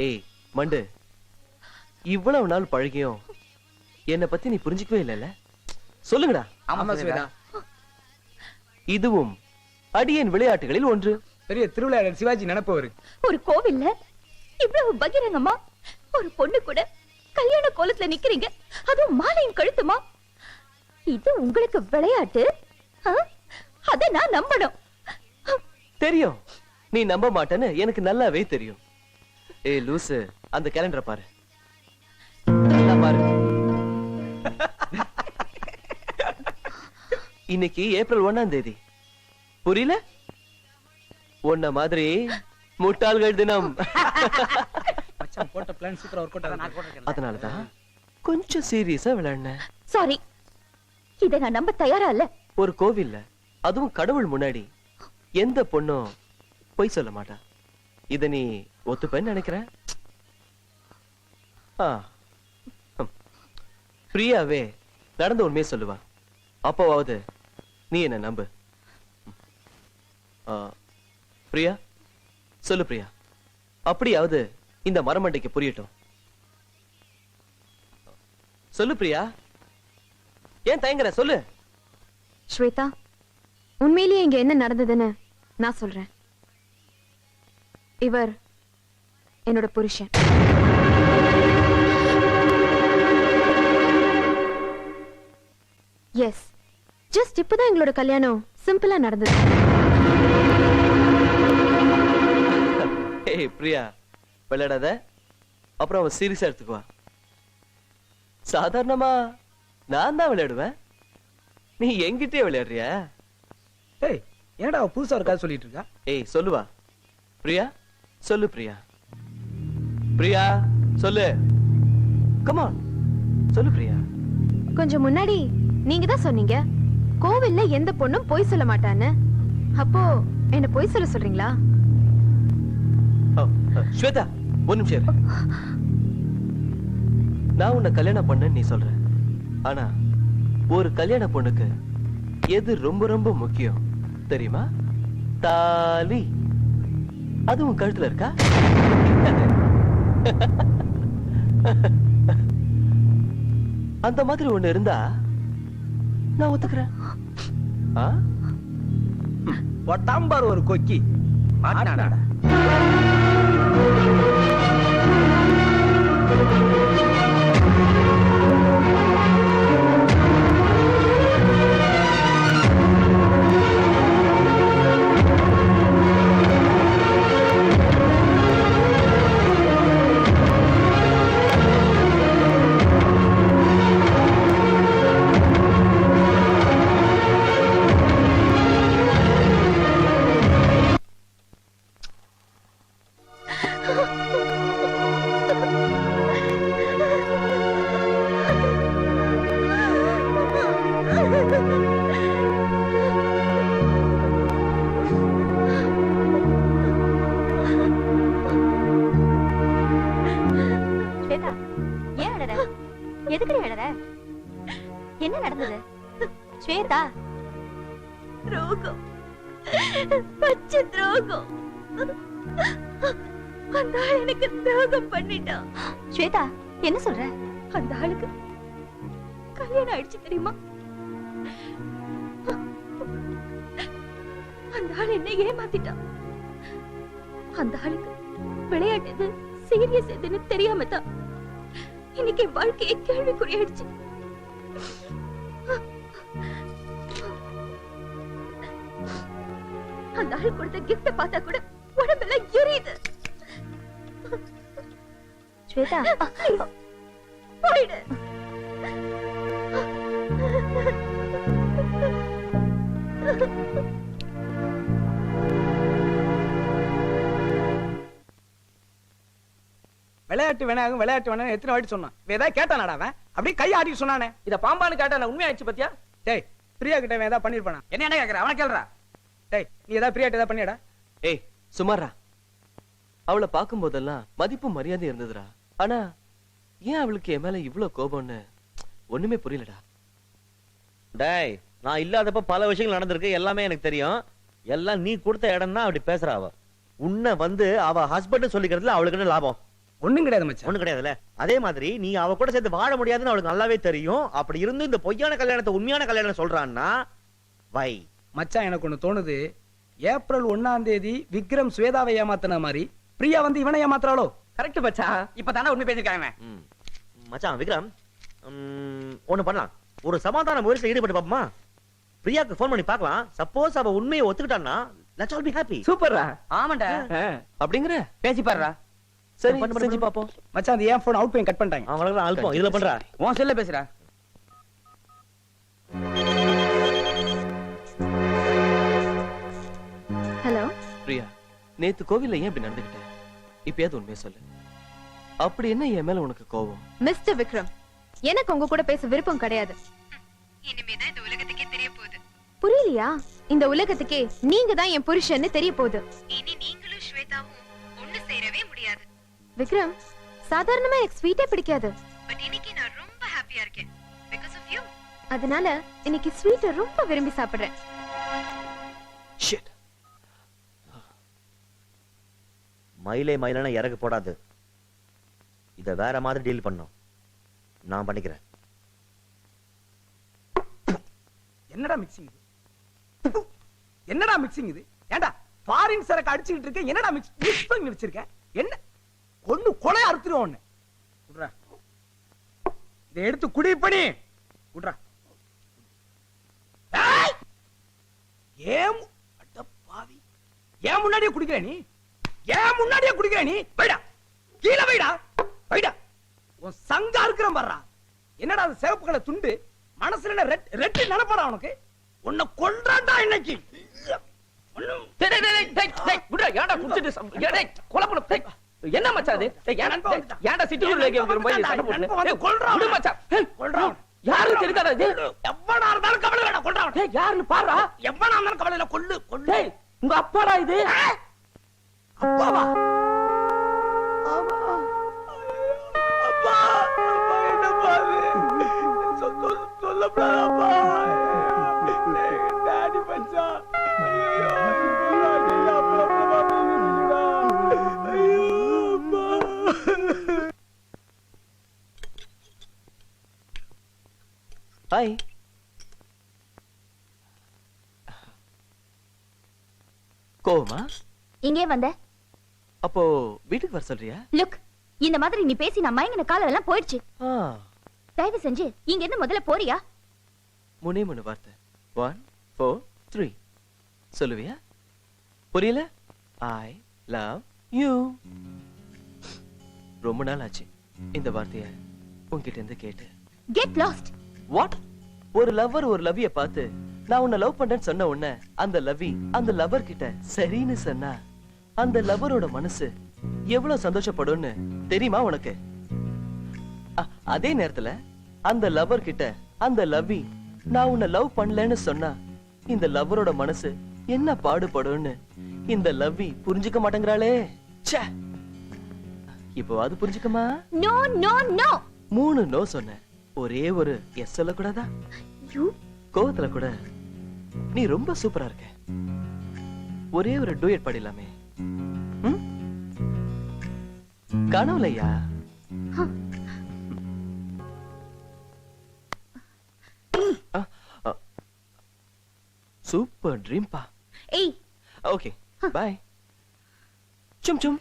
ஏய் மண்டு, இவ்வளவு நாள் பழகியும் என்னை பத்தி நீ புரிஞ்சுக்கவே இல்லைல்ல? சொல்லுங்கடா. ஆமா ஸ்வேதா, இதுவும் அடியேன் விளையாட்டுகளில் ஒன்று. பெரிய திருவிளையாடல் சிவாஜி நினைப்பவர். ஒரு கோவில்ல இவ்வளவு பகிரங்கமா ஒரு பொண்ணு கூட கல்யாண கோலத்துல நிக்கிறீங்க, அதுவும் மாலையும் கழுத்துமா? இது உங்களுக்கு விளையாட்டு? அத நான் நம்பணும். தெரியும், நீ நம்ப மாட்டேன்னு எனக்கு நல்லாவே தெரியும். ஏய் லூசு, அந்த கேலண்டரை பாரு. நல்லா பாரு. இன்னைக்கு ஏப்ரல் 1ஆம் தேதி. புரியல? உன்ன மாதிரி முட்டாள்கள் தினம். மச்சான் போட்ட பிளான் சூப்பரா வொர்க் அவுட் ஆகுது. அதனாலதான் கொஞ்சம் சீரியஸா விளையாடுனேன். சாரி, இதை நான் நம்ப தயாரா இல்ல. ஒரு கோவில்ல, அதுவும் கடவுள் முன்னாடி எந்த பொண்ணும் பொய் சொல்ல மாட்டா. இத நீ ஒத்துப்பேன்னு நினைக்கிறேன். பிரியாவே நடந்த உண்மையை சொல்லுவா. அப்போவாவது நீ என்ன நம்பு. பிரியா சொல்லு. பிரியா, அப்படியாவது இந்த மரமண்டைக்கு புரியட்டும். சொல்லு பிரியா, ஏன் தயங்குற? சொல்லு. ஸ்வேதா, உண்மையிலேயே இங்க என்ன நடந்ததுன்னு நான் சொல்றேன். இவர் என்னோட புருஷன். எஸ், ஜஸ்ட் இப்பதான் எங்களோட கல்யாணம் சிம்பிளா நடந்தது. ஏய் பிரியா, விளையாடாத. அப்புறம் அவன் சீரியஸா எடுத்துக்குவா. சாதாரணமா நான் தான் விளையாடுவேன், நீ என்கிட்டயே விளையாடுறியா? ஏய், என்னடா அவ புதுசா ஒரு கதை சொல்லிட்டு இருக்கா? ஏய் சொல்லுவா. பிரியா சொல்லு. பிரியா, பிரியா சொல்லு. கம் ஆன், சொல்லு பிரியா. கொஞ்சம் முன்னாடி நீங்க தான் சொன்னீங்க கோவில்ல எந்த பொண்ணும் பொய் சொல்ல மாட்டான்னு. அப்போ என்ன பொய் சொல்ல சொல்றீங்களா? ஸ்வேதா, ஒரு நிமிஷம் இரு. நான் உன்னை கல்யாணம் பண்ண நீ சொல்ற, ஆனா ஒரு கல்யாண பொண்ணுக்கு எது ரொம்ப ரொம்ப முக்கியம் தெரியுமா? தாலி. அது உன் கழுத்துல இருக்கா? அந்த மாதிரி ஒண்ணு இருந்தா நான் ஒத்துக்கிறேன். ஒட்டாம்பார் ஒரு கொக்கி மாட்டானடா. என்ன நடந்தது ஸ்வேதா? துரோகம், பச்சை துரோகம். அந்த ஆள் எனக்கு துரோகம் பண்ணிட்டான். ஸ்வேதா, என்ன சொல்ற? அந்த ஆளுக்கு கல்யாணம் ஆயிடுச்சு தெரியுமா? அந்த ஆள் என்ன ஏமாத்திட்டான். அந்த ஆளுக்கு விளையாட்டு எது சீரியஸ் எதுன்னு தெரியாம தான் இன்னைக்கு வாழ்க்கையை கேள்விக்குறியாயிடுச்சு. அந்த ஆள் கொடுத்த கிஃப்ட் பார்த்தா கூட உடம்பெல்லாம் எரியுது. ஸ்வேதா, போயிடு. விளையாட்டு வேணாங்க, விளையாட்டு வேணாம் எத்தனை வாட்டி சொன்னான். ஏதாவது கேட்டானாடா அவன்? அப்படியே கை ஆட்டி சொன்னானே. இத பாம்பான்னு கேட்டா உண்மையாச்சு பத்தியா? டேய், பிரியா கிட்ட ஏதாவது பண்ணிருப்பானா? என்ன கேக்குற? அவன கேளுடா. டேய், நீ ஏதாவது பிரியா கிட்ட ஏதாவது பண்ணியாடா? ஏய் சுமாரா, அவளை பார்க்கும் போதெல்லாம் மதிப்பு மரியாதை இருந்ததுடா. ஆனா ஏன் அவளுக்கு என் மேல இவ்வளவு கோபம்னு ஒண்ணுமே புரியலடா. டேய், நான் இல்லாதப்ப பல விஷயங்கள் நடந்திருக்கு, எல்லாமே எனக்கு தெரியும். எல்லாம் நீ கொடுத்த இடம் தான் அப்படி பேசுற. அவ உன்னை வந்து அவ ஹஸ்பண்ட் சொல்லிக்கிறதுல அவளுக்கு என்ன லாபம்? ஒண்ணும் கிடையாது மச்சான். ஒண்ணு கிடையாதுல்ல. அதே மாதிரி நீ அவ கூட சேர்ந்து வாழ முடியாதுன்னு அவளுக்கு நல்லாவே தெரியும். அப்படி இருந்து இந்த பொய்யான கல்யாணத்தை உண்மையான கல்யாணம் சொல்றான்னா வை. மச்சான் எனக்கு ஒண்ணு தோணுது. ஏப்ரல் 1ஆம் தேதி விக்ரம் ஸ்வேதாவை ஏமாத்தின மாதிரி பிரியா வந்து இவனை ஏமாத்துறாளோ? கரெக்ட் மச்சான். இப்பதானே உண்மை பேசிருக்காங்க. ம். மச்சான் விக்ரம், ஒண்ணு பண்ணலாம். ஒரு சமாதான முயற்சியில் ஈடுபட்டு பாப்போமா? பிரியாக்கு ஃபோன் பண்ணி பார்க்கலாம். சப்போஸ் அவ உண்மையை ஒத்துக்கிட்டான்னா லெட்ஸ் ஆல் பி ஹாப்பி. சூப்பர்ரா. ஆமாண்டா. அப்படிங்கிற பேசி பாருடா. சரி பண்ணு, செஞ்சு பண்ணு. பாப்போம். மச்சான் அது ஏன் போன் அவுட் போய் கட் பண்ணிட்டாங்க. அவங்களுக்கு அல்பம் இதுல பண்றா. உன் செல்ல பேசுறா. ஹலோ. பிரியா, நேத்து கோவில்ல ஏன் இப்படி நடந்துக்கிட்ட? இப்பயாவது உண்மையை சொல்லு. அப்படி என்ன என் மேல உனக்கு கோபம்? மிஸ்டர் விக்ரம், எனக்கு உங்க கூட பேச விருப்பம் கிடையாது. இனிமேதான் இந்த உலகத்துக்கே தெரிய போகுது. புரியலையா? இந்த உலகத்துக்கே நீங்க தான் என் புருஷன்னு தெரிய போகுது. இனி நீங்களும் ஸ்வேதாவும் ஒண்ணு சேரவே முடியாது. விக்ரம், சாதாரணமா எனக்கு ஸ்வீட்டே பிடிக்காது. பட் இன்னைக்கு நான் ரொம்ப ஹாப்பியா இருக்கேன் because of you. அதனால இன்னைக்கு ஸ்வீட்டை ரொம்ப விரும்பி சாப்பிடுறேன். Shit. மயிலே மயிலான இறகு போடாது. இத வேற மாதிரி டீல் பண்ணோம். நான் பண்ணிக்கிறேன். என்னடா மிக்சிங் இது? என்னடா மிக்சிங் இது? ஏண்டா ஃபாரின் சரக்கு அடிச்சிட்டு இருக்க? என்னடா மிக்ஸ் பண்ணி வச்சிருக்க? என்ன ஒண்ணு கொலை அறுத்துறோம் ஒண்ணு. குடுறா. இதை எடுத்து குடி பண்ணி. குடுறா. ஏய்! ஏம் அட பாவி. ஏன் முன்னாடியே குடிக்கிற நீ? ஏன் முன்னாடியே குடிக்கிற நீ? வைடா. கீழ வைடா. வைடா. உன் சங்கா இருக்குறேன் பாறா. என்னடா அது சிவப்பு கலர் துண்டு? மனசுல என்ன ரெட் நினைப்படா உனக்கு? உன்னை கொல்றான்டா இன்னைக்கு. டேய் டேய் டேய் டேய் டேய் குடா ஏன்டா குடிச்சிட்டு டேய் கொலை பண்ணு. டேய் என்ன மச்சான் இது? டேய் ஏன்டா சிட்டிக்குள்ள கேக்குற போய் சண்டை போடு. வந்து கொல்றான். விடு மச்சான். கொல்றான். யாரு தெரியாதா இது? எவ்வளவு இருந்தாலும் கவலை வேணாம். கொல்றான். டேய் யாருன்னு பாருடா. எவ்வளவு இருந்தாலும் கவலை இல்ல. கொல்லு கொல்லு. டேய் உங்க அப்பாடா இது? அப்பாவா? ஆமா. அப்பா அப்பா என்னப்பா இது? சொல்லப்படாதப்பா. டாடி மச்சான். ஐயோ டாடி அப்புறமா பேசுடா. ஐயோ அப்பா. ஹாய். கோவமா? இங்கே வந்த அப்போ வீட்டுக்கு வர சொல்றியா? லுக், இந்த மாதிரி நீ பேசி நான் மயங்கின காலம் எல்லாம் போயிடுச்சு. ஆ, தயவு செஞ்சு இங்க இருந்து முதல்ல போறியா? மூணு வார்த்தை. 1 4 3 சொல்லுவியா? புரியல? I love you. ரொம்ப நாள் ஆச்சு இந்த வார்த்தைய உன்கிட்ட இருந்து கேட்டு. Get lost. வாட்? ஒரு லவ்வர் ஒரு லவ்விய பார்த்து நான் உன்னை லவ் பண்றேன்னு சொன்ன உடனே அந்த லவ்வி அந்த லவ்வர் கிட்ட சரின்னு சொன்னா அந்த லவ்வரோட மனசு எவ்வளவு சந்தோஷப்படும்னு தெரியுமா உனக்கு? அதே நேரத்துல அந்த லவ்வர் கிட்ட அந்த லவ்வி நான் உன்னை லவ் பண்ணலன்னு சொன்னா இந்த லவ்வரோட மனசு என்ன பாடுபடும்னு இந்த லவ்வி புரிஞ்சுக்க மாட்டேங்கிறாளே. ச்சே. இப்போ அது புரிஞ்சுக்கமா? No no no. 3 நோ சொன்ன. ஒரே ஒரு எஸ் சொல்ல கூடாதா? யூ கோவத்துல கூட நீ ரொம்ப சூப்பரா இருக்க. ஒரே ஒரு டூயட் பாடிடலாமே? கனவுலையா? சூப்பர் ட்ரீம் பா. ஏய் ஓகே பை. சும் சும்.